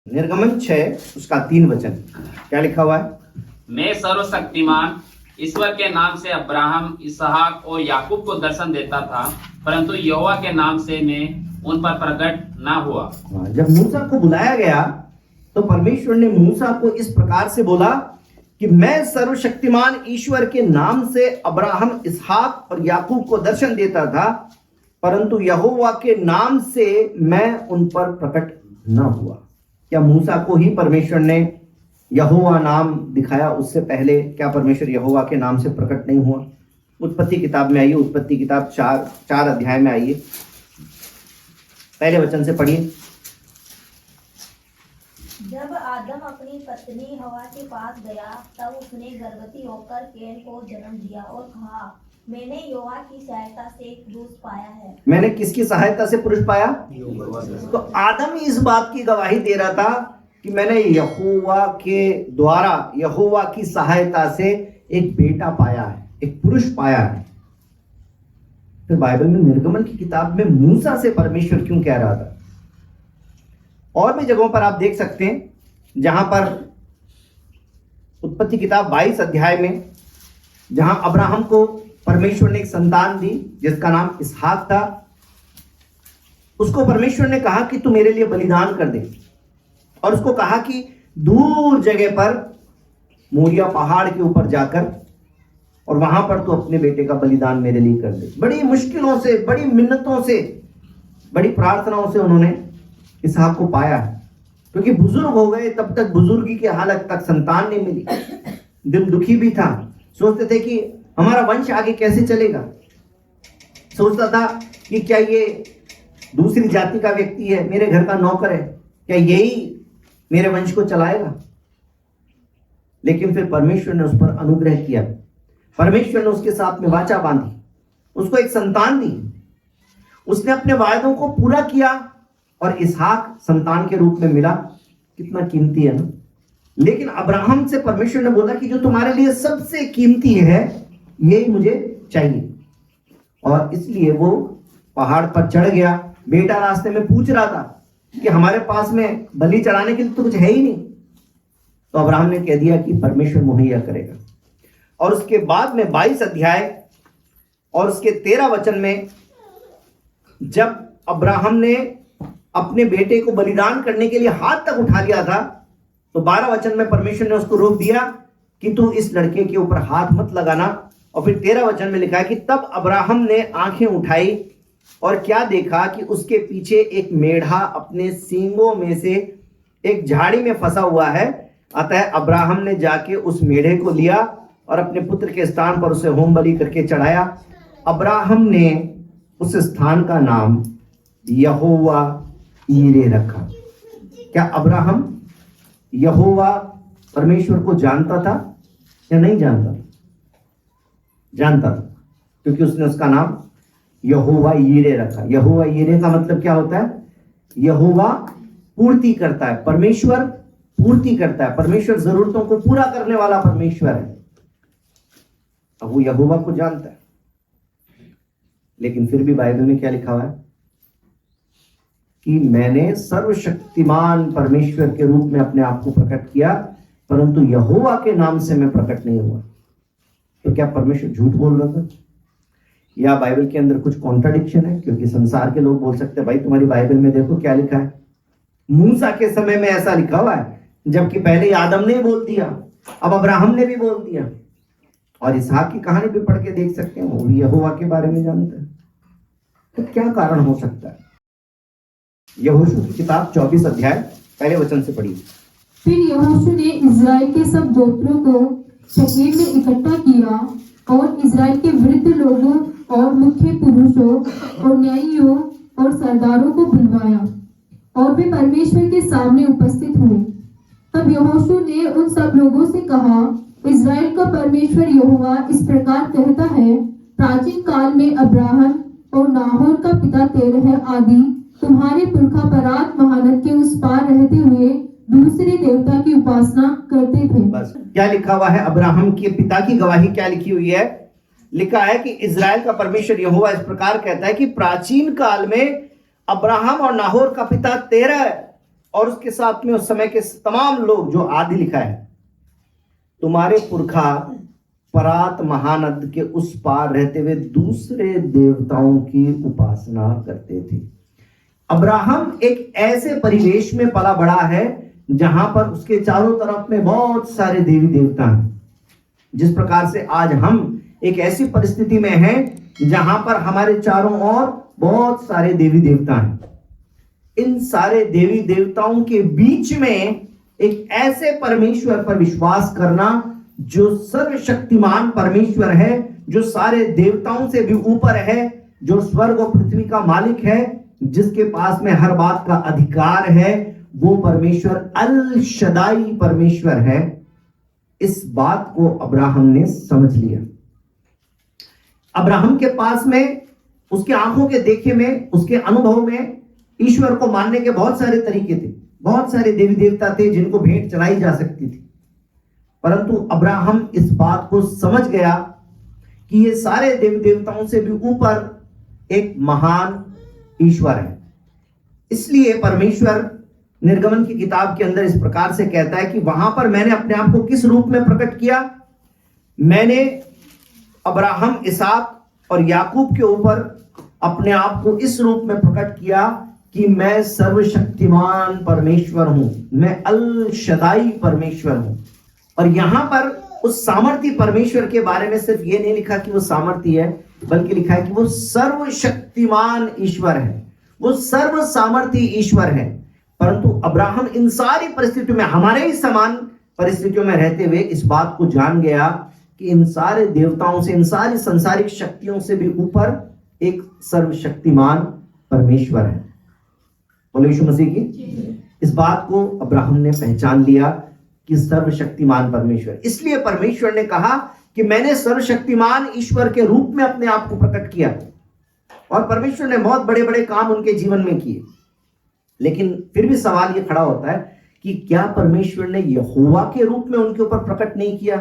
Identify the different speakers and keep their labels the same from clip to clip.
Speaker 1: निर्गमन 6 उसका 3 वचन क्या लिखा हुआ है?
Speaker 2: मैं सर्वशक्तिमान ईश्वर के नाम से अब्राहम, इसहाक और याकूब को दर्शन देता था, परंतु यहोवा के नाम से मैं उन पर प्रकट ना हुआ।
Speaker 1: जब मूसा को बुलाया गया तो परमेश्वर ने मूसा को इस प्रकार से बोला कि मैं सर्वशक्तिमान ईश्वर के नाम से अब्राहम, इसहाक और याकूब को दर्शन देता था, परंतु यहोवा के नाम से मैं उन पर प्रकट ना हुआ। क्या मूसा को ही परमेश्वर ने यहोवा नाम दिखाया? उससे पहले क्या परमेश्वर यहोवा के नाम से प्रकट नहीं हुआ? उत्पत्ति किताब में आइए, उत्पत्ति किताब 4 अध्याय में आइए, पहले वचन से पढ़िए।
Speaker 3: जब आदम अपनी पत्नी हवा के पास गया तब उसने गर्भवती होकर कैन को जन्म दिया और कहा, मैंने यहोवा की सहायता से एक पुरुष पाया है।
Speaker 1: मैंने किसकी सहायता से पुरुष पाया? तो आदम ही इस बात की गवाही दे रहा था कि मैंने यहोवा के द्वारा, यहोवा की सहायता से एक बेटा पाया है, एक पुरुष पाया है। फिर बाइबल में निर्गमन की किताब में मूसा से परमेश्वर क्यों कह रहा था? और भी जगहों पर आप देख सकते हैं जहां पर उत्पत्ति किताब 22 अध्याय में, जहां अब्राहम को परमेश्वर ने एक संतान दी जिसका नाम इसहाक था, उसको परमेश्वर ने कहा कि तू मेरे लिए बलिदान कर दे, और उसको कहा कि दूर जगह पर मोरिया पहाड़ के ऊपर जाकर और वहां पर तू अपने बेटे का बलिदान मेरे लिए कर दे। बड़ी मुश्किलों से, बड़ी मिन्नतों से, बड़ी प्रार्थनाओं से उन्होंने इसहाक को पाया है, क्योंकि बुजुर्ग हो गए, तब तक बुजुर्गी की हालत तक संतान नहीं मिली। दिल दुखी भी था, सोचते थे कि हमारा वंश आगे कैसे चलेगा। सोचता था कि क्या ये दूसरी जाति का व्यक्ति है, मेरे घर का नौकर है, क्या यही मेरे वंश को चलाएगा? लेकिन फिर परमेश्वर ने उस पर अनुग्रह किया, परमेश्वर ने उसके साथ में वाचा बांधी, उसको एक संतान दी, उसने अपने वायदों को पूरा किया और इसहाक संतान के रूप में मिला। कितना कीमती है ना। लेकिन अब्राहम से परमेश्वर ने बोला कि जो तुम्हारे लिए सबसे कीमती है यही मुझे चाहिए, और इसलिए वो पहाड़ पर चढ़ गया। बेटा रास्ते में पूछ रहा था कि हमारे पास में बलि चढ़ाने के लिए तो कुछ है ही नहीं, तो अब्राहम ने कह दिया कि परमेश्वर मुहैया करेगा। और उसके बाद में 22 अध्याय और उसके 13 वचन में, जब अब्राहम ने अपने बेटे को बलिदान करने के लिए हाथ तक उठा लिया था, तो 12 वचन में परमेश्वर ने उसको रोक दिया कि तू इस लड़के के ऊपर हाथ मत लगाना। और फिर 13 वचन में लिखा है कि तब अब्राहम ने आंखें उठाई और क्या देखा कि उसके पीछे एक मेढ़ा अपने सींगों में से एक झाड़ी में फंसा हुआ है। अतः अब्राहम ने जाके उस मेढ़े को लिया और अपने पुत्र के स्थान पर उसे होम बलि करके चढ़ाया। अब्राहम ने उस स्थान का नाम यहोवा यीरे रखा। क्या अब्राहम यहोवा परमेश्वर को जानता था या नहीं जानता? जानता था, क्योंकि उसने उसका नाम यहोवा यीरे रखा। यहोवा यीरे का मतलब क्या होता है? यहोवा पूर्ति करता है, परमेश्वर पूर्ति करता है, परमेश्वर जरूरतों को पूरा करने वाला परमेश्वर है। अब वो यहोवा को जानता है, लेकिन फिर भी बाइबल में क्या लिखा हुआ है कि मैंने सर्वशक्तिमान परमेश्वर के रूप में अपने आप को प्रकट किया, परंतु यहोवा के नाम से मैं प्रकट नहीं हुआ। तो क्या परमेश्वर झूठ बोल रहा था, या बाइबल के अंदर कुछ कॉन्ट्राडिक्शन है? क्योंकि संसार के लोग बोल सकते हैं, भाई तुम्हारी बाइबल में देखो क्या लिखा है। मूसा के समय में ऐसा लिखा हुआ है, जबकि पहले आदम ने बोल दिया, अब अब्राहम ने भी बोल दिया। और इसहाक की कहानी भी पढ़ के देख सकते हैं, वो भी यहोवा के बारे में जानते हैं। तो क्या कारण हो सकता है? यहोशू की किताब 24 अध्याय पहले वचन से पढ़िए।
Speaker 4: फिर यहोशू ने इजराइल के सब गोत्रों को शकेम में इकट्ठा किया और इजराइल के वृद्ध लोगों और मुख्य पुरुषों और न्यायियों और सरदारों को बुलवाया, और वे परमेश्वर के सामने उपस्थित हुए। तब यहोशू ने उन सब लोगों से कहा, इजराइल का परमेश्वर यहोवा इस प्रकार कहता है, प्राचीन काल में अब्राहम और नाहोर का पिता तेरह आदि तुम्हारे पुरखा परात महानद के उस पार रहते हुए दूसरे देवता की उपासना करते थे।
Speaker 1: बस क्या लिखा हुआ है? अब्राहम के पिता की गवाही क्या लिखी हुई है? लिखा है कि इजराइल का परमेश्वर यहोवा इस प्रकार कहता है कि प्राचीन काल में अब्राहम और नाहोर का पिता तेरह और उसके साथ में उस समय के तमाम लोग, जो आदि लिखा है, तुम्हारे पुरखा परात महानद के उस पार रहते हुए दूसरे देवताओं की उपासना करते थे। अब्राहम एक ऐसे परिवेश में पला बड़ा है जहां पर उसके चारों तरफ में बहुत सारे देवी देवता हैं। जिस प्रकार से आज हम एक ऐसी परिस्थिति में हैं जहां पर हमारे चारों ओर बहुत सारे देवी देवता हैं। इन सारे देवी देवताओं के बीच में एक ऐसे परमेश्वर पर विश्वास करना जो सर्वशक्तिमान परमेश्वर है, जो सारे देवताओं से भी ऊपर है, जो स्वर्ग और पृथ्वी का मालिक है, जिसके पास में हर बात का अधिकार है, वो परमेश्वर अल शदाई परमेश्वर है। इस बात को अब्राहम ने समझ लिया। अब्राहम के पास में, उसके आंखों के देखे में, उसके अनुभव में ईश्वर को मानने के बहुत सारे तरीके थे, बहुत सारे देवी देवता थे जिनको भेंट चढ़ाई जा सकती थी। परंतु अब्राहम इस बात को समझ गया कि ये सारे देवी देवताओं से भी ऊपर एक महान ईश्वर है। इसलिए परमेश्वर निर्गमन की किताब के अंदर इस प्रकार से कहता है कि वहां पर मैंने अपने आप को किस रूप में प्रकट किया। मैंने अब्राहम, इसहाक और याकूब के ऊपर अपने आप को इस रूप में प्रकट किया कि मैं सर्वशक्तिमान परमेश्वर हूं, मैं अल शदाई परमेश्वर हूं। और यहां पर उस सामर्थी परमेश्वर के बारे में सिर्फ ये नहीं लिखा कि वो सामर्थी है, बल्कि लिखा है कि वो सर्वशक्तिमान ईश्वर है, वो सर्व सामर्थी ईश्वर है। परंतु अब्राहम इन सारी परिस्थितियों में, हमारे ही समान परिस्थितियों में रहते हुए इस बात को जान गया कि इन सारे देवताओं से, इन सारी संसारिक शक्तियों से भी ऊपर एक सर्वशक्तिमान परमेश्वर है। बोलो यीशु मसीह की। इस बात को अब्राहम ने पहचान लिया कि सर्वशक्तिमान परमेश्वर। इसलिए परमेश्वर ने कहा कि मैंने सर्वशक्तिमान ईश्वर के रूप में अपने आप को प्रकट किया। और परमेश्वर ने बहुत बड़े बड़े काम उनके जीवन में किए। लेकिन फिर भी सवाल यह खड़ा होता है कि क्या परमेश्वर ने यहोवा के रूप में उनके ऊपर प्रकट नहीं किया?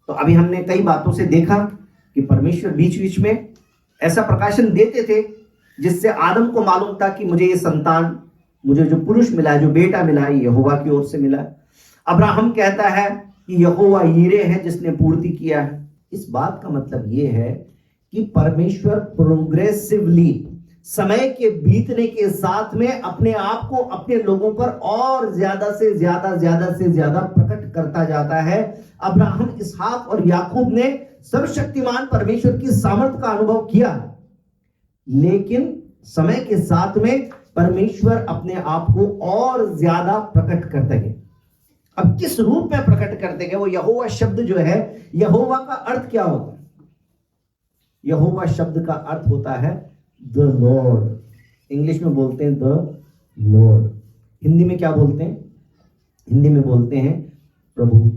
Speaker 1: तो अभी हमने कई बातों से देखा कि परमेश्वर बीच बीच में ऐसा प्रकाशन देते थे जिससे आदम को मालूम था कि मुझे ये संतान, मुझे जो पुरुष मिला, जो बेटा मिला, ये यहोवा की ओर से मिला। अब्राहम कहता है कि यहोवा यीरे है जिसने पूर्ति किया है। इस बात का मतलब ये है कि परमेश्वर प्रोग्रेसिवली, समय के बीतने के साथ में अपने आप को अपने लोगों पर और ज्यादा से ज्यादा प्रकट करता जाता है। अब्राहम, इसहाक और याकूब ने सर्वशक्तिमान परमेश्वर की सामर्थ का अनुभव किया, लेकिन समय के साथ में परमेश्वर अपने आप को और ज्यादा प्रकट करते गए। अब किस रूप में प्रकट करते गए? वो यहोवा शब्द जो है, यहोवा का अर्थ क्या होता है? यहोवा शब्द का अर्थ होता है द लॉर्ड। इंग्लिश में बोलते हैं द लॉर्ड। हिंदी में क्या बोलते हैं? हिंदी में बोलते हैं प्रभु,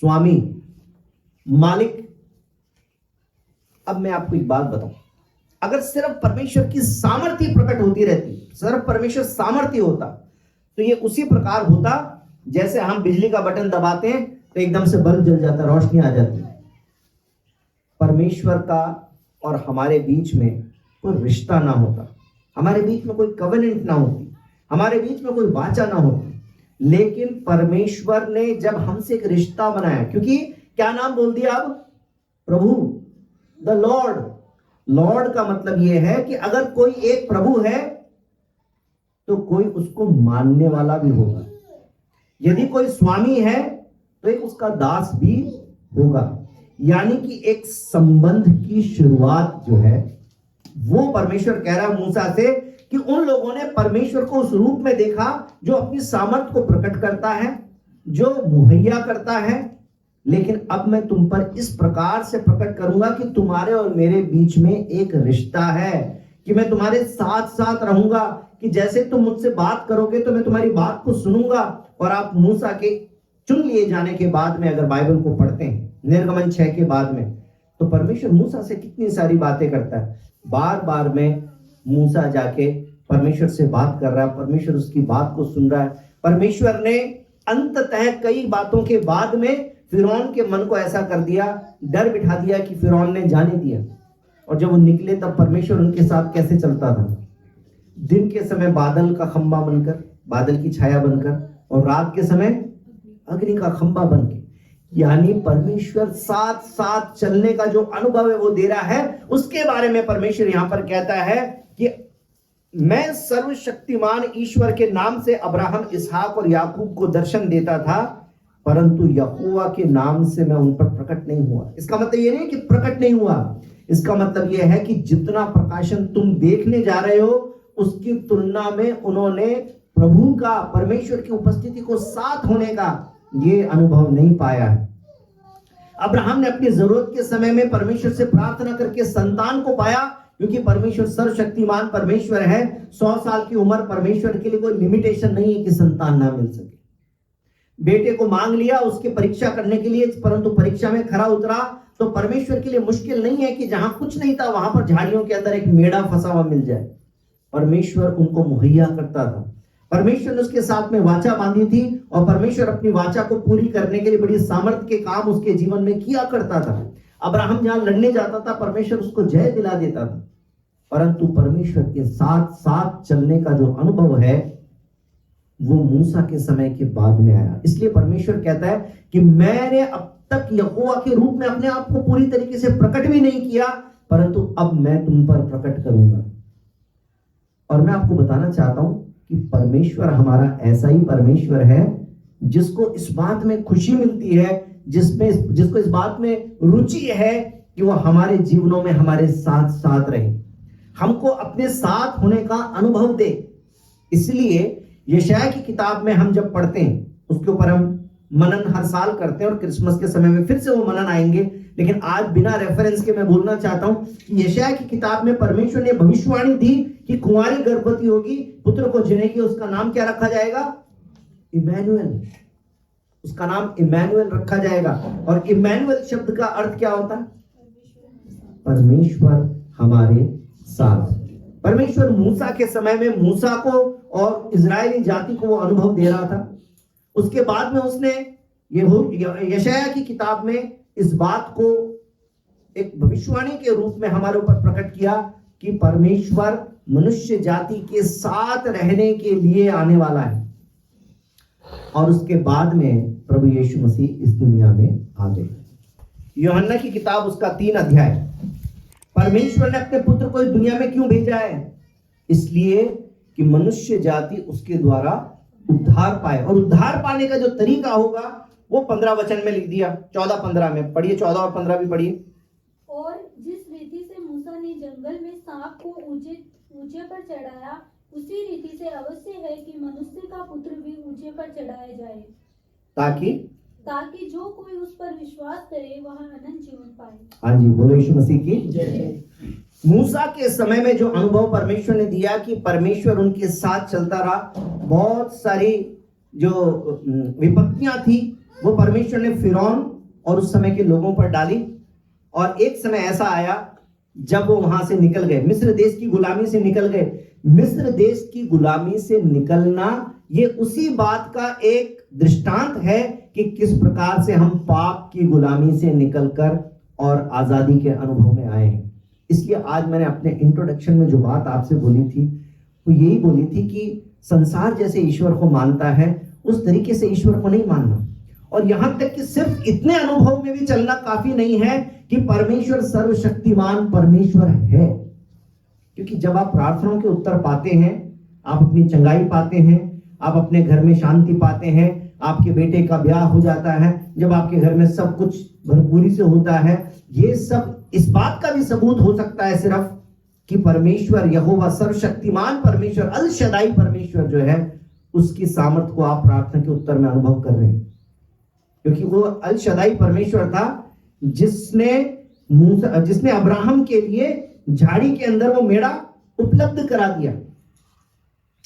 Speaker 1: स्वामी, मालिक। अब मैं आपको एक बात बताऊं, अगर सिर्फ परमेश्वर की सामर्थ्य प्रकट होती रहती, सिर्फ परमेश्वर सामर्थ्य होता, तो ये उसी प्रकार होता जैसे हम बिजली का बटन दबाते हैं तो एकदम से बल्ब जल जाता, रोशनी आ जाती। परमेश्वर का और हमारे बीच में कोई रिश्ता ना होता, हमारे बीच में कोई कवेनेंट ना होती, हमारे बीच में कोई वाचा ना होती। लेकिन परमेश्वर ने जब हमसे एक रिश्ता बनाया, क्योंकि क्या नाम बोल दिया अब? प्रभु, द लॉर्ड। लॉर्ड का मतलब यह है कि अगर कोई एक प्रभु है तो कोई उसको मानने वाला भी होगा। यदि कोई स्वामी है तो एक उसका दास भी होगा। यानी कि एक संबंध की शुरुआत जो है वो परमेश्वर कह रहा मूसा से कि उन लोगों ने परमेश्वर को उस रूप में देखा जो अपनी सामर्थ को प्रकट करता है, जो मुहैया करता है। लेकिन अब मैं तुम पर इस प्रकार से प्रकट करूंगा कि तुम्हारे और मेरे बीच में एक रिश्ता है, कि मैं तुम्हारे साथ साथ रहूंगा, कि जैसे तुम मुझसे बात करोगे तो मैं तुम्हारी बात को सुनूंगा। और आप मूसा के चुन लिए जाने के बाद में अगर बाइबल को पढ़ते हैं, निर्गमन 6 के बाद में, तो परमेश्वर मूसा से कितनी सारी बातें करता है। बार बार में मूसा जाके परमेश्वर से बात कर रहा है, परमेश्वर उसकी बात को सुन रहा है। परमेश्वर ने अंततः कई बातों के बाद में फिरौन के मन को ऐसा कर दिया, डर बिठा दिया कि फिरौन ने जाने दिया। और जब वो निकले तब परमेश्वर उनके साथ कैसे चलता था? दिन के समय बादल का खंबा बनकर, बादल की छाया बनकर, और रात के समय अग्नि का खंबा बनकर, यानी परमेश्वर साथ साथ चलने का जो अनुभव है वो दे रहा है। उसके बारे में परमेश्वर यहां पर कहता है कि मैं सर्वशक्तिमान ईश्वर के नाम से अब्राहम, इसहाक और याकूब को दर्शन देता था, परंतु यहोवा के नाम से मैं उन पर प्रकट नहीं हुआ। इसका मतलब ये नहीं कि प्रकट नहीं हुआ, इसका मतलब यह है कि जितना प्रकाशन तुम देखने जा रहे हो उसकी तुलना में उन्होंने प्रभु का, परमेश्वर की उपस्थिति को साथ होने का ये अनुभव नहीं पाया है। अब्राहम ने अपनी जरूरत के समय में परमेश्वर से प्रार्थना करके संतान को पाया, क्योंकि परमेश्वर सर्वशक्तिमान परमेश्वर है। 100 साल की उम्र परमेश्वर के लिए कोई लिमिटेशन नहीं है कि संतान ना मिल सके। बेटे को मांग लिया उसकी परीक्षा करने के लिए, परंतु परीक्षा में खरा उतरा, तो परमेश्वर के लिए मुश्किल नहीं है कि जहां कुछ नहीं था वहां पर झाड़ियों के अंदर एक मेढ़ा फंसा हुआ मिल जाए। परमेश्वर उनको मुहैया करता था। परमेश्वर ने उसके साथ में वाचा बांधी थी, और परमेश्वर अपनी वाचा को पूरी करने के लिए बड़ी सामर्थ्य के काम उसके जीवन में किया करता था। अब्राहम जहां लड़ने जाता था परमेश्वर उसको जय दिला देता था, परंतु परमेश्वर के साथ साथ चलने का जो अनुभव है वो मूसा के समय के बाद में आया। इसलिए परमेश्वर कहता है कि मैंने अब तक यहोवा के रूप में अपने आप को पूरी तरीके से प्रकट भी नहीं किया, परंतु अब मैं तुम पर प्रकट करूंगा। और मैं आपको बताना चाहता हूं कि परमेश्वर हमारा ऐसा ही परमेश्वर है जिसको इस बात में खुशी मिलती है, जिसको इस बात में रुचि है कि वो हमारे जीवनों में हमारे साथ साथ रहे, हमको अपने साथ होने का अनुभव दे। इसलिए यशायाह की किताब में हम जब पढ़ते हैं उसके ऊपर हम मनन हर साल करते हैं, और क्रिसमस के समय में फिर से वो मनन आएंगे। लेकिन आज बिना रेफरेंस के मैं बोलना चाहता हूं कि यशायाह की किताब में परमेश्वर ने भविष्यवाणी दी कि कुंवारी गर्भवती होगी, पुत्र को जनेगी, उसका नाम क्या रखा जाएगा? इमैनुएल। उसका नाम इमैनुएल रखा जाएगा। और इमैनुएल शब्द का अर्थ क्या होता है? परमेश्वर हमारे साथ। परमेश्वर मूसा के समय में मूसा को और इजरायली जाति को वो अनुभव दे रहा था। उसके बाद में उसने यशायाह की किताब में इस बात को एक भविष्यवाणी के रूप में हमारे ऊपर प्रकट किया कि परमेश्वर मनुष्य जाति के साथ रहने के लिए आने वाला है। और उसके बाद में प्रभु यीशु मसीह इस दुनिया में आ गए। यूहन्ना की किताब उसका 3 अध्याय। परमेश्वर ने अपने पुत्र को इस दुनिया में क्यों भेजा है? इसलिए कि मनुष्य जाति उसके द्वारा उद्धार पाए। और उद्धार पाने का जो तरीका होगा वो 15 वचन में लिख दिया। 14-15 में पढ़िए, 14 और 15 भी पढ़िए।
Speaker 5: और जिस रीति से मूसा ने जंगल में सांप को ऊंचे पर चढ़ाया, उसी रीति से अवश्य है कि मनुष्य का पुत्र भी ऊंचे पर चढ़ाया जाए, ताकि जो कोई उस पर विश्वास करे वह अनंत जीवन पाए।
Speaker 1: हाँ जी, बोलो यीशु मसीह की जय। मूसा के समय में जो अनुभव परमेश्वर ने दिया कि परमेश्वर उनके साथ चलता रहा, बहुत सारी जो विपत्तियां थी वो परमेश्वर ने फिरौन और उस समय के लोगों पर डाली। और एक समय ऐसा आया जब वो वहां से निकल गए, मिस्र देश की गुलामी से निकल गए। मिस्र देश की गुलामी से निकलना ये उसी बात का एक दृष्टांत है कि किस प्रकार से हम पाप की गुलामी से निकलकर और आजादी के अनुभव में आए हैं। इसलिए आज मैंने अपने इंट्रोडक्शन में जो बात आपसे बोली थी वो यही बोली थी कि संसार जैसे ईश्वर को मानता है उस तरीके से ईश्वर को नहीं मानना। और यहां तक कि सिर्फ इतने अनुभव में भी चलना काफी नहीं है कि परमेश्वर सर्वशक्तिमान परमेश्वर है। क्योंकि जब आप प्रार्थनाओं के उत्तर पाते हैं, आप अपनी चंगाई पाते हैं, आप अपने घर में शांति पाते हैं, आपके बेटे का ब्याह हो जाता है, जब आपके घर में सब कुछ भरपूरी से होता है, ये सब इस बात का भी सबूत हो सकता है सिर्फ कि परमेश्वर यहोवा सर्वशक्तिमान परमेश्वर अल शदाई परमेश्वर जो है उसकी सामर्थ्य को आप प्रार्थना के उत्तर में अनुभव कर रहे हैं। क्योंकि वो अल शदाई परमेश्वर था जिसने अब्राहम के लिए झाड़ी के अंदर वो मेढ़ा उपलब्ध करा दिया।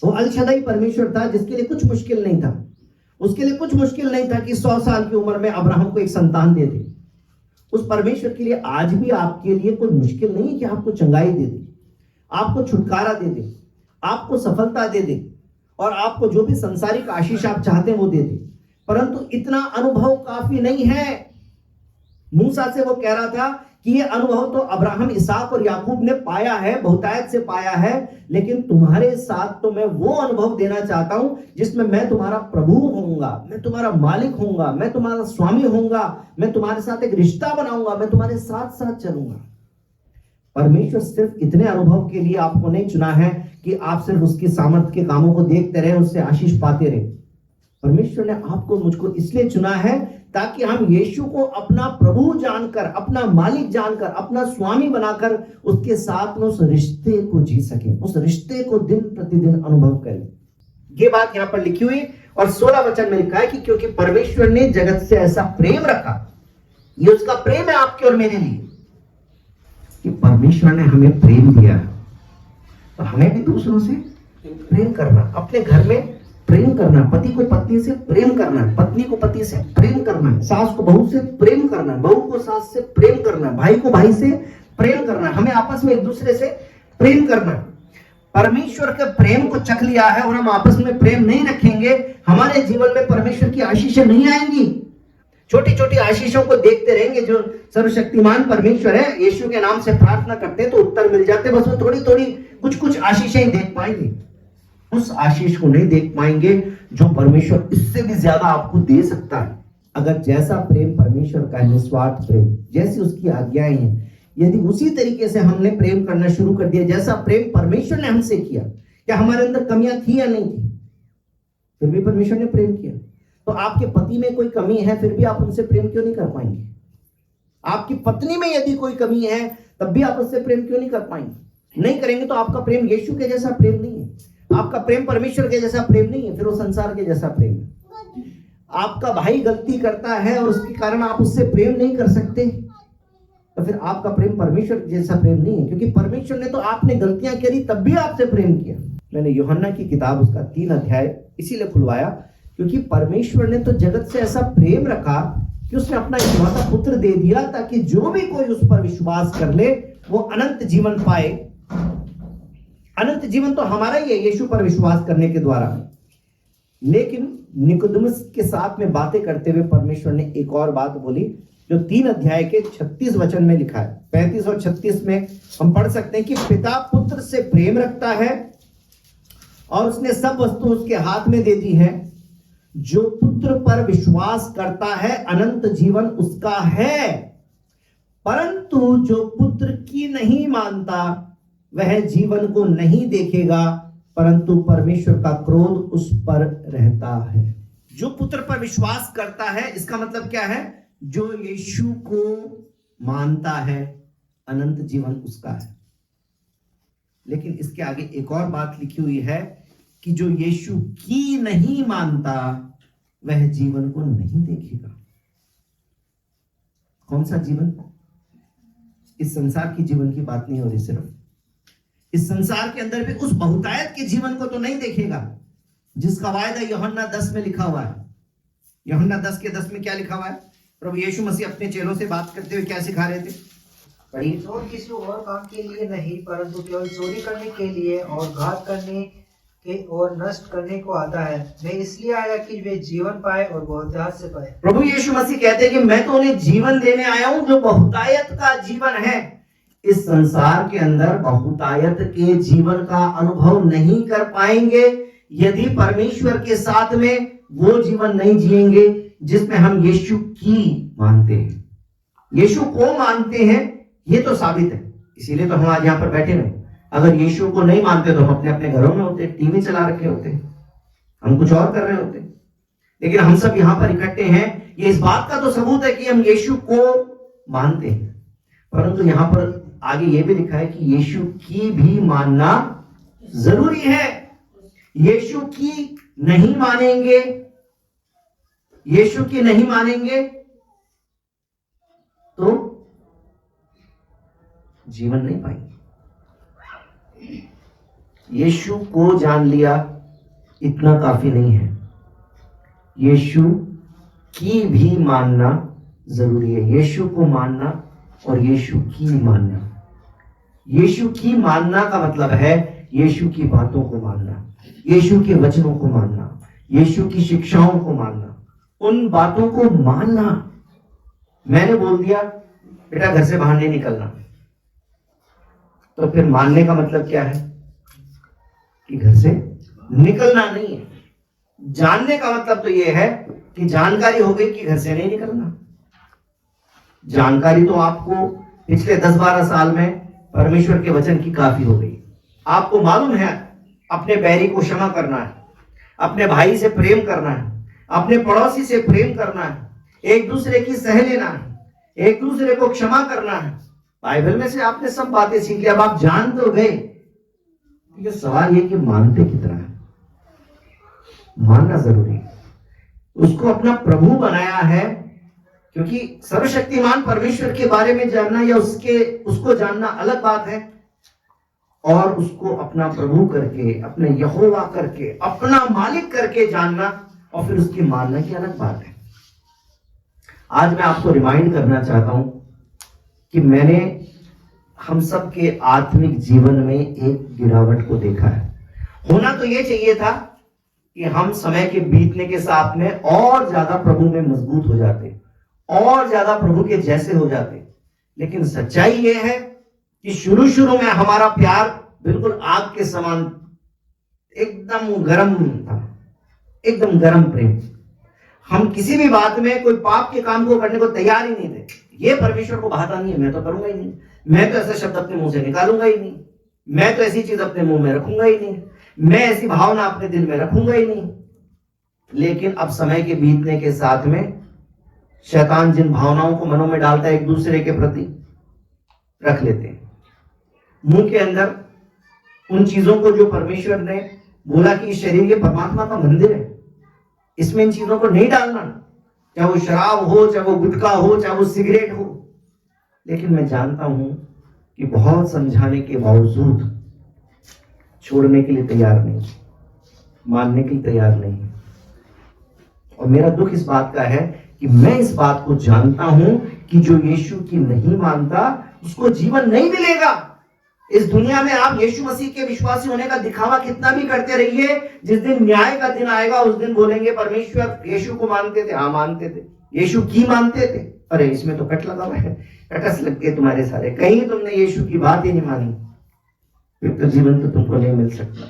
Speaker 1: वो अल शदाई परमेश्वर था जिसके लिए कुछ मुश्किल नहीं था। उसके लिए कुछ मुश्किल नहीं था कि 100 साल की उम्र में अब्राहम को एक संतान दे दे। उस परमेश्वर के लिए आज भी आपके लिए कोई मुश्किल नहीं है कि आपको चंगाई दे दे, आपको छुटकारा दे दे, आपको सफलता दे दे और आपको जो भी संसारिक आशीष आप चाहते हैं वो दे दे। परंतु इतना अनुभव काफी नहीं है। मूसा से वो कह रहा था कि ये अनुभव तो अब्राहम, इसहाक और याकूब ने पाया है, बहुतायत से पाया है, लेकिन तुम्हारे साथ तो मैं वो अनुभव देना चाहता हूं जिसमें मैं तुम्हारा प्रभु होऊंगा, मैं तुम्हारा मालिक होऊंगा, मैं तुम्हारा स्वामी होऊंगा, मैं तुम्हारे साथ एक रिश्ता बनाऊंगा, मैं तुम्हारे साथ साथ चलूंगा। परमेश्वर सिर्फ इतने अनुभव के लिए आपको नहीं चुना है कि आप सिर्फ उसकी सामर्थ्य के कामों को देखते रहे, उससे आशीष पाते रहे। परमेश्वर ने आपको, मुझको इसलिए चुना है ताकि हम यीशु को अपना प्रभु जानकर, अपना मालिक जानकर, अपना स्वामी बनाकर उसके साथ में उस रिश्ते को जी सकें, उस रिश्ते को दिन प्रतिदिन अनुभव करें। ये बात यहां पर लिखी हुई और 16 वचन में लिखा है कि क्योंकि परमेश्वर ने जगत से ऐसा प्रेम रखा, ये उसका प्रेम है आपके और मेरे लिए, कि परमेश्वर ने हमें प्रेम दिया, तो हमें भी दूसरों से प्रेम करना, अपने घर में प्रेम करना, पति को पत्नी से प्रेम करना, पत्नी को पति से प्रेम करना, सास को बहू से प्रेम करना, बहू को सास से प्रेम करना, भाई को भाई से प्रेम करना, हमें आपस में एक दूसरे से प्रेम करना। परमेश्वर के प्रेम को चख लिया है और हम आपस में प्रेम नहीं रखेंगे, हमारे जीवन में परमेश्वर की आशीषें नहीं आएंगी। छोटी छोटी आशीषों को देखते रहेंगे। जो सर्वशक्तिमान परमेश्वर है, यीशु के नाम से प्रार्थना करते हैं तो उत्तर मिल जाते, बस वो थोड़ी थोड़ी कुछ आशीषें देख पाएंगे, उस आशीष को नहीं देख पाएंगे जो परमेश्वर इससे भी ज्यादा आपको दे सकता है। अगर जैसा प्रेम परमेश्वर का है, निस्वार्थ प्रेम, जैसी उसकी आज्ञाएं हैं, यदि उसी तरीके से हमने प्रेम करना शुरू कर दिया जैसा प्रेम परमेश्वर ने हमसे किया, क्या हमारे अंदर कमियां थी या नहीं थी, फिर भी परमेश्वर ने प्रेम किया। तो आपके पति में कोई कमी है, फिर भी आप उनसे प्रेम क्यों नहीं कर पाएंगे? आपकी पत्नी में यदि कोई कमी है, तब भी आप उससे प्रेम क्यों नहीं कर पाएंगे? नहीं करेंगे तो आपका प्रेम यीशु के जैसा प्रेम नहीं है, आपका प्रेम परमेश्वर के जैसा प्रेम नहीं है, फिर वो संसार के जैसा प्रेम है। आपका भाई गलती करता है और उसके कारण आप उससे प्रेम नहीं कर सकते, तो फिर आपका प्रेम परमेश्वर जैसा प्रेम नहीं है, क्योंकि परमेश्वर ने तो आपने गलतियां करी तब भी आपसे प्रेम किया। मैंने यूहन्ना की किताब उसका 3 अध्याय इसीलिए खुलवाया, क्योंकि परमेश्वर ने तो जगत से ऐसा प्रेम रखा कि उसने अपना इकलौता पुत्र दे दिया ताकि जो भी कोई उस पर विश्वास कर ले वो अनंत जीवन पाए। अनंत जीवन तो हमारा ही है यीशु पर विश्वास करने के द्वारा। लेकिन निकोदेमुस के साथ में बातें करते हुए परमेश्वर ने एक और बात बोली, जो 3 अध्याय के 36 वचन में लिखा है। 35 और 36 में हम पढ़ सकते हैं कि पिता पुत्र से प्रेम रखता है और उसने सब वस्तु उसके हाथ में दे दी है। जो पुत्र पर विश्वास करता है अनंत जीवन उसका है, परंतु जो पुत्र की नहीं मानता वह जीवन को नहीं देखेगा, परंतु परमेश्वर का क्रोध उस पर रहता है। जो पुत्र पर विश्वास करता है, इसका मतलब क्या है? जो यीशु को मानता है अनंत जीवन उसका है। लेकिन इसके आगे एक और बात लिखी हुई है कि जो यीशु की नहीं मानता वह जीवन को नहीं देखेगा। कौन सा जीवन? इस संसार की जीवन की बात नहीं हो रही, सिर्फ इस संसार के अंदर भी उस बहुतायत के जीवन को तो नहीं देखेगा जिसका वायदा यूहन्ना 10 में लिखा हुआ है। यूहन्ना 10 के 10 में क्या लिखा हुआ है? प्रभु यीशु मसीह अपने चेलों से बात करते हुए क्या सिखा रहे थे? पढ़िए।
Speaker 6: चोर किसी और काम के लिए नहीं, परंतु केवल चोरी करने के लिए और घात करने के और नष्ट करने को आता है। मैं इसलिए आया कि वे जीवन पाए और बहुतायत से पाए।
Speaker 1: प्रभु यीशु मसीह कहते हैं कि मैं तो उन्हें जीवन देने आया हूं जो बहुतायत का जीवन है। इस संसार के अंदर बहुतायत के जीवन का अनुभव नहीं कर पाएंगे यदि परमेश्वर के साथ में वो जीवन नहीं जिएंगे जिसमें हम यीशु की मानते हैं, यीशु को मानते हैं। ये तो साबित है, इसीलिए तो हम आज यहाँ पर बैठे हैं। अगर यीशु को नहीं मानते तो हम अपने अपने घरों में होते, टीवी चला रखे होते, हम कुछ और कर रहे होते। लेकिन हम सब यहाँ पर इकट्ठे हैं, ये इस बात का तो सबूत है कि हम यीशु को मानते हैं। परंतु यहाँ पर आगे ये भी लिखा है कि यीशु की भी मानना जरूरी है। यीशु की नहीं मानेंगे, यीशु की नहीं मानेंगे तो जीवन नहीं पाएंगे। यीशु को जान लिया इतना काफी नहीं है, यीशु की भी मानना जरूरी है। यीशु को मानना और यीशु की मानना। यीशु की मानना का मतलब है यीशु की बातों को मानना, यीशु के वचनों को मानना, यीशु की शिक्षाओं को मानना, उन बातों को मानना। मैंने बोल दिया बेटा घर से बाहर नहीं निकलना, तो फिर मानने का मतलब क्या है कि घर से निकलना नहीं है। जानने का मतलब तो यह है कि जानकारी हो गई कि घर से नहीं निकलना। जानकारी तो आपको पिछले 10-12 साल में परमेश्वर के वचन की काफी हो गई। आपको मालूम है अपने बैरी को क्षमा करना है, अपने भाई से प्रेम करना है, अपने पड़ोसी से प्रेम करना है, एक दूसरे की सह लेना है, एक दूसरे को क्षमा करना है। बाइबल में से आपने सब बातें सीख ली, अब आप जान तो गए। ये सवाल ये कि मानते कितना है। मानना जरूरी है। उसको अपना प्रभु बनाया है, क्योंकि सर्वशक्तिमान परमेश्वर के बारे में जानना या उसको जानना अलग बात है, और उसको अपना प्रभु करके, अपने यहोवा करके, अपना मालिक करके जानना और फिर उसकी मानना की अलग बात है। आज मैं आपको रिमाइंड करना चाहता हूं कि मैंने हम सब के आत्मिक जीवन में एक गिरावट को देखा है। होना तो ये चाहिए था कि हम समय के बीतने के साथ में और ज्यादा प्रभु में मजबूत हो जाते, और ज्यादा प्रभु के जैसे हो जाते, लेकिन सच्चाई ये है कि शुरू में हमारा प्यार बिल्कुल आग के समान एकदम गर्म था, एकदम गर्म प्रेम। हम किसी भी बात में कोई पाप के काम को करने को तैयार ही नहीं थे। ये परमेश्वर को भाता नहीं है, मैं तो करूंगा ही नहीं, मैं तो ऐसा शब्द अपने मुंह से निकालूंगा ही नहीं, मैं तो ऐसी चीज अपने मुंह में रखूंगा ही नहीं, मैं ऐसी भावना अपने दिल में रखूंगा ही नहीं। लेकिन अब समय के बीतने के साथ में शैतान जिन भावनाओं को मनों में डालता है एक दूसरे के प्रति, रख लेते हैं मुंह के अंदर उन चीजों को जो परमेश्वर ने बोला कि इस शरीर ये परमात्मा का मंदिर है, इसमें इन चीजों को नहीं डालना, चाहे वो शराब हो, चाहे वो गुटखा हो, चाहे वो सिगरेट हो। लेकिन मैं जानता हूं कि बहुत समझाने के बावजूद छोड़ने के लिए तैयार नहीं, मानने के लिए तैयार नहीं। और मेरा दुख इस बात का है कि मैं इस बात को जानता हूं कि जो यीशु की नहीं मानता उसको जीवन नहीं मिलेगा। इस दुनिया में आप यीशु मसीह के विश्वासी होने का दिखावा कितना भी करते रहिए, जिस दिन न्याय का दिन आएगा उस दिन बोलेंगे परमेश्वर यीशु को मानते थे, हाँ मानते थे, यीशु की मानते थे, अरे इसमें तो कट लगा हुआ है, कटस लग गए तुम्हारे सारे, कहीं तुमने यीशु की बात ही नहीं मानी, फिर तो जीवन तो तुमको नहीं मिल सकता।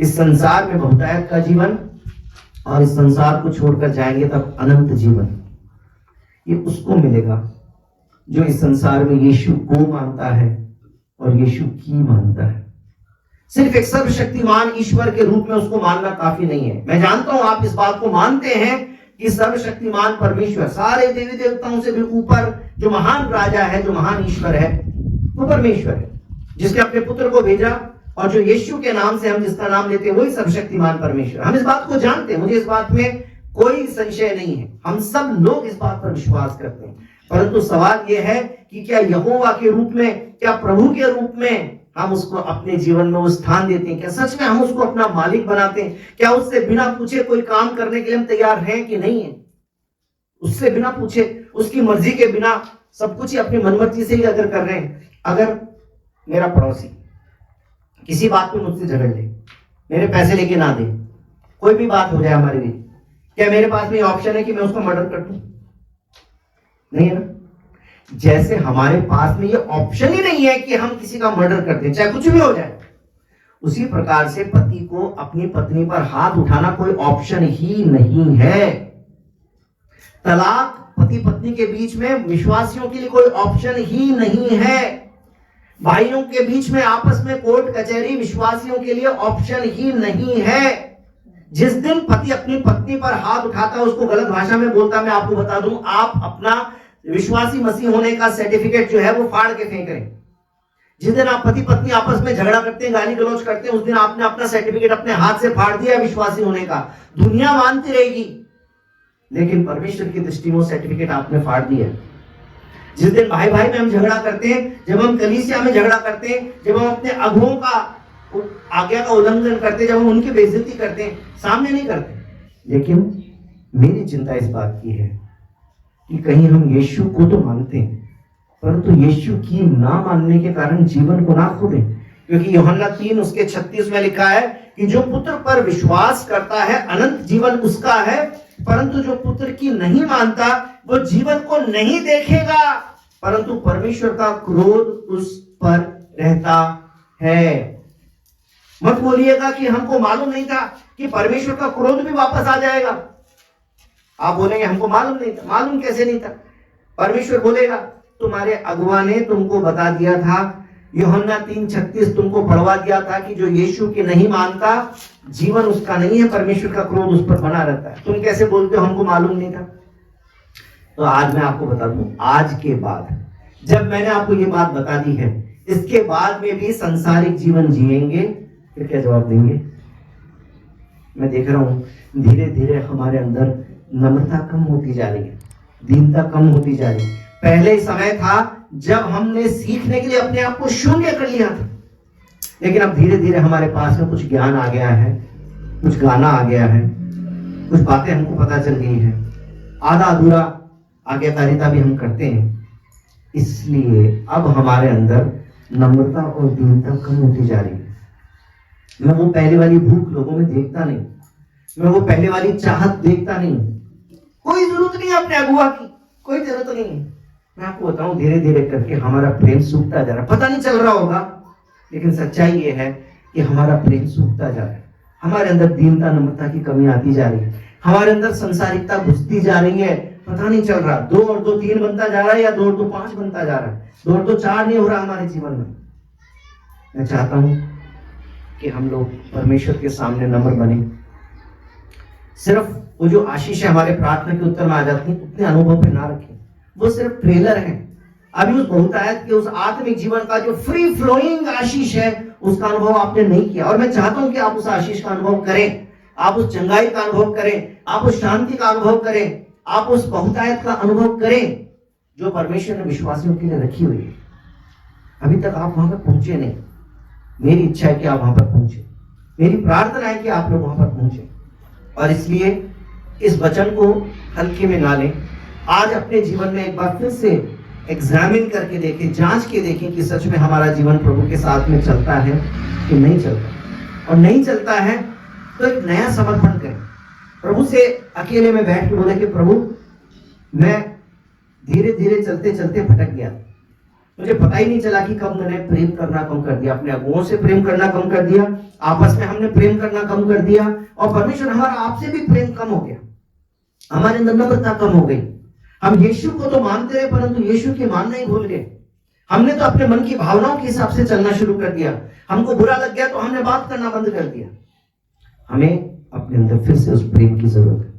Speaker 1: इस संसार में बहुतायत का जीवन, और इस संसार को छोड़कर जाएंगे तब अनंत जीवन, ये उसको मिलेगा जो इस संसार में यीशु को मानता है और यीशु की मानता है। सिर्फ एक सर्वशक्तिमान ईश्वर के रूप में उसको मानना काफी नहीं है। मैं जानता हूं आप इस बात को मानते हैं कि सर्वशक्तिमान परमेश्वर, सारे देवी देवताओं से भी ऊपर जो महान राजा है, जो महान ईश्वर है, वो परमेश्वर है, जिसने अपने पुत्र को भेजा, और जो यीशु के नाम से हम जिसका नाम लेते हैं वही सर्वशक्तिमान परमेश्वर। हम इस बात को जानते हैं, मुझे इस बात में कोई संशय नहीं है, हम सब लोग इस बात पर विश्वास करते हैं। परंतु सवाल यह है कि क्या यहोवा के रूप में, क्या प्रभु के रूप में हम उसको अपने जीवन में वो स्थान देते हैं? क्या सच में हम उसको अपना मालिक बनाते हैं? क्या उससे बिना पूछे कोई काम करने के लिए हम तैयार हैं कि नहीं है? उससे बिना पूछे, उसकी मर्जी के बिना सब कुछ ही अपनी मनमर्जी से ही अगर कर रहे हैं। अगर मेरा पड़ोसी किसी बात में मुझसे झगड़ ले, मेरे पैसे लेके ना दे, कोई भी बात हो जाए हमारे लिए, क्या मेरे पास में ऑप्शन है कि मैं उसको मर्डर कर दूं? नहीं है ना। जैसे हमारे पास में ये ऑप्शन ही नहीं है कि हम किसी का मर्डर कर दें, चाहे कुछ भी हो जाए, उसी प्रकार से पति को अपनी पत्नी पर हाथ उठाना कोई ऑप्शन ही नहीं है। तलाक पति पत्नी के बीच में विश्वासियों के लिए कोई ऑप्शन ही नहीं है। भाइयों के बीच में आपस में कोर्ट कचहरी विश्वासियों के लिए ऑप्शन ही नहीं है। जिस दिन पति अपनी पत्नी पर हाथ उठाता है, उसको गलत भाषा में बोलता है, मैं आपको बता दूं, आप अपना विश्वासी मसीह होने का सर्टिफिकेट जो है वो फाड़ के फेंक रहे हैं। जिस दिन आप पति पत्नी आपस में झगड़ा करते हैं, गाली गलौज करते हैं, उस दिन आपने अपना सर्टिफिकेट अपने हाथ से फाड़ दिया विश्वासी होने का। दुनिया मानती रहेगी, लेकिन परमेश्वर की दृष्टि में सर्टिफिकेट आपने फाड़ दिया। जिस दिन भाई भाई में हम झगड़ा करते हैं, जब हम कलीसिया में झगड़ा करते हैं, जब हम अपने अगुओं का आज्ञा का उल्लंघन करते हैं, जब हम उनकी बेइज्जती करते हैं, सामने नहीं करते। लेकिन मेरी चिंता इस बात की है कि कहीं हम यीशु को तो मानते हैं, परंतु यीशु की ना मानने के कारण जीवन को ना खो दें। क्योंकि यूहन्ना 3 उसके 36 में लिखा है कि जो पुत्र पर विश्वास करता है अनंत जीवन उसका है, परंतु जो पुत्र की नहीं मानता वो जीवन को नहीं देखेगा, परंतु परमेश्वर का क्रोध उस पर रहता है। मत बोलिएगा कि हमको मालूम नहीं था कि परमेश्वर का क्रोध भी वापस आ जाएगा। आप बोलेंगे हमको मालूम नहीं था। मालूम कैसे नहीं था? परमेश्वर बोलेगा तुम्हारे अगुआ ने तुमको बता दिया था, यूहन्ना 3:36 तुमको पढ़वा दिया था कि जो यीशु के नहीं मानता जीवन उसका नहीं है, परमेश्वर का क्रोध उस पर बना रहता है। तुम कैसे बोलते हो हमको मालूम नहीं था? तो आज मैं आपको बता दूं, आज के बाद जब मैंने आपको ये बात बता दी है, इसके बाद में भी संसारिक जीवन जिएंगे, फिर क्या जवाब देंगे? मैं देख रहा हूं धीरे धीरे हमारे अंदर नम्रता कम होती जा रही है, दीनता कम होती जा रही है। पहले समय था जब हमने सीखने के लिए अपने आप को शून्य कर लिया था, लेकिन अब धीरे धीरे हमारे पास में कुछ ज्ञान आ गया है, कुछ गाना आ गया है, कुछ बातें हमको पता चल गई है, आधा अधूरा आज्ञाकारिता भी हम करते हैं। इसलिए अब हमारे अंदर नम्रता और दीनता कम होती जा रही है। मैं वो पहले वाली भूख लोगों में देखता नहीं, मैं वो पहले वाली चाहत देखता नहीं। कोई जरूरत नहीं है अपने अगुआ की, कोई जरूरत नहीं है। मैं आपको बताऊं धीरे धीरे करके हमारा प्रेम सूखता जा रहा है। पता नहीं चल रहा होगा, लेकिन सच्चाई ये है कि हमारा प्रेम सूखता जा रहा है। हमारे अंदर दीनता नम्रता की कमी आती जा रही है, हमारे अंदर संसारिकता घुसती जा रही है। पता नहीं चल रहा 2 और 2 3 बनता जा रहा है, या 2 और 2 5 बनता जा रहा है, 2 और 2 4 नहीं हो रहा हमारे जीवन में। मैं चाहता हूं कि हम लोग परमेश्वर के सामने नम्र बने। सिर्फ वो जो आशीष है हमारे प्रार्थना के उत्तर में आ जाती है, उतने अनुभव पे ना रखें। वो सिर्फ ट्रेलर है। अभी उस बहुतायत के उस आत्मिक जीवन का जो फ्री फ्लोइंग आशीष है, उसका अनुभव आपने नहीं किया। और मैं चाहता हूं कि आप उस आशीष का अनुभव करें, आप उस चंगाई का अनुभव करें, आप उस शांति का अनुभव करें, आप उस बहुतायत का अनुभव करें जो परमेश्वर ने विश्वासियों के लिए रखी हुई है। अभी तक आप वहां पर पहुंचे नहीं। मेरी इच्छा है कि आप वहां पर पहुंचे, मेरी प्रार्थना है कि आप लोग वहां पर पहुंचे। और इसलिए इस वचन को हल्के में ना लें। आज अपने जीवन में एक बार फिर से एग्जामिन करके देखें, जांच के देखें कि सच में हमारा जीवन प्रभु के साथ में चलता है कि नहीं चलता। और नहीं चलता है तो एक नया समर्पण करें, प्रभु से अकेले में बैठ के बोले कि प्रभु मैं धीरे धीरे चलते चलते भटक गया, मुझे पता ही नहीं चला कि कब मैंने प्रेम करना कम कर दिया, अपने अगुओं से प्रेम करना कम कर दिया, आपस में हमने प्रेम करना कम कर दिया, और परमेश्वर हमारा आपसे भी प्रेम कम हो गया, हमारे अंदर नम्रता कम हो गई। हम यीशु को तो मानते रहे, परंतु यीशु की मानना ही भूल गए। हमने तो अपने मन की भावनाओं के हिसाब से चलना शुरू कर दिया। हमको बुरा लग गया तो हमने बात करना बंद कर दिया। हमें अपने अंदर फिर से उस प्रेम की जरूरत है,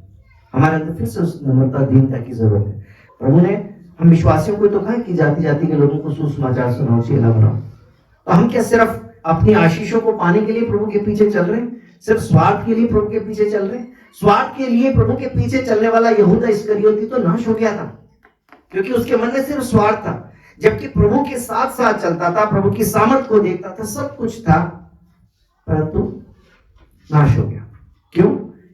Speaker 1: हमारे अंदर फिर से उस नम्रता दीनता की जरूरत है। प्रभु ने हम विश्वासियों को तो कहा कि जाति जाति के लोगों को सुसमाचार सुनाओ, चेला बनाओ। तो हम क्या सिर्फ अपनी आशीषों को पाने के लिए प्रभु के पीछे चल रहे हैं? सिर्फ स्वार्थ के लिए प्रभु के पीछे चल रहे हैं? स्वार्थ के लिए प्रभु के पीछे चलने वाला यहूदा इस्करियोती तो नाश हो गया था, क्योंकि उसके मन में सिर्फ स्वार्थ था। जबकि प्रभु के साथ साथ चलता था, प्रभु की सामर्थ को देखता था, सब कुछ था, परंतु नाश हो गया। क्यों?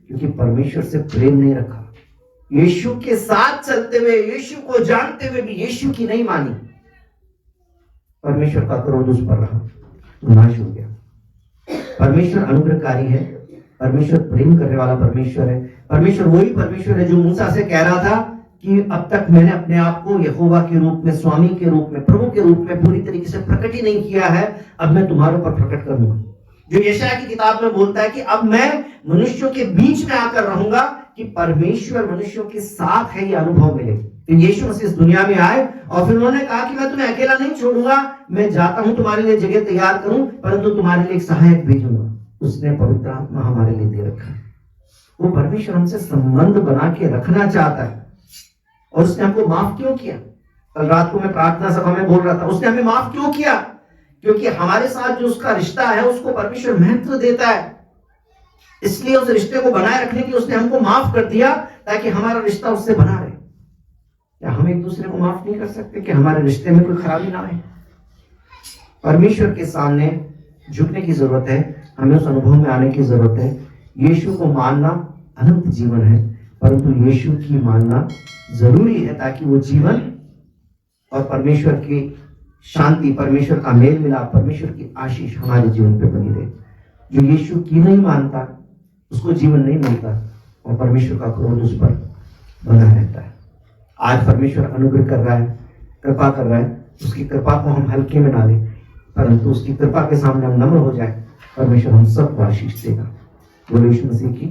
Speaker 1: क्योंकि परमेश्वर से प्रेम नहीं रखा। यीशु के साथ चलते हुए, यीशु को जानते हुए भी यीशु की नहीं मानी, परमेश्वर का क्रोध उस पर रहा, तो नाश हो गया। परमेश्वर अनुग्रहकारी है, परमेश्वर प्रेम करने वाला परमेश्वर है। परमेश्वर वही परमेश्वर है जो मूसा से कह रहा था कि अब तक मैंने अपने आप को यहोवा के रूप में, स्वामी के रूप में, प्रभु के रूप में पूरी तरीके से प्रकट ही नहीं किया है, अब मैं तुम्हारे ऊपर प्रकट करूंगा। जो यशायाह की किताब में बोलता है कि अब मैं मनुष्यों के बीच में आकर रहूंगा, कि परमेश्वर मनुष्यों के साथ है, ये अनुभव मिले। तो यीशु मसीह इस दुनिया में आए और फिर उन्होंने कहा कि मैं तुम्हें अकेला नहीं छोड़ूंगा, मैं जाता हूं तुम्हारे लिए जगह तैयार करूं, परंतु तुम्हारे लिए एक सहायक भेजूंगा। उसने पवित्र आत्मा हमारे लिए दे रखा है। वो परमेश्वर हमसे संबंध बना के रखना चाहता है, और उसने हमको माफ क्यों किया? कल रात को मैं प्रार्थना सभा में बोल रहा था, उसने हमें माफ क्यों किया? क्योंकि हमारे साथ जो उसका रिश्ता है उसको परमेश्वर महत्व देता है, इसलिए उस रिश्ते को बनाए रखने के लिए उसने हमको माफ कर दिया, ताकि हमारा रिश्ता उससे बना रहे। क्या हम एक दूसरे को माफ नहीं कर सकते कि हमारे रिश्ते में कोई खराबी ना आए? परमेश्वर के सामने झुकने की जरूरत है, हमें उस अनुभव में आने की जरूरत है। यीशु को मानना अनंत जीवन है, परंतु यीशु की मानना जरूरी है, ताकि वो जीवन और परमेश्वर की शांति, परमेश्वर का मेल मिलाप, परमेश्वर की आशीष हमारे जीवन पे बनी रहे। जो यीशु की नहीं मानता उसको जीवन नहीं मिलता, और परमेश्वर का क्रोध उस पर बना रहता है। आज परमेश्वर अनुग्रह कर रहा है, कृपा कर रहा है, उसकी कृपा को हम हल्के में ना लें, परंतु उसकी कृपा के सामने हम नम्र हो जाए, परमेश्वर हम सबको आशीष देगा। बोलो यीशु मसीह की।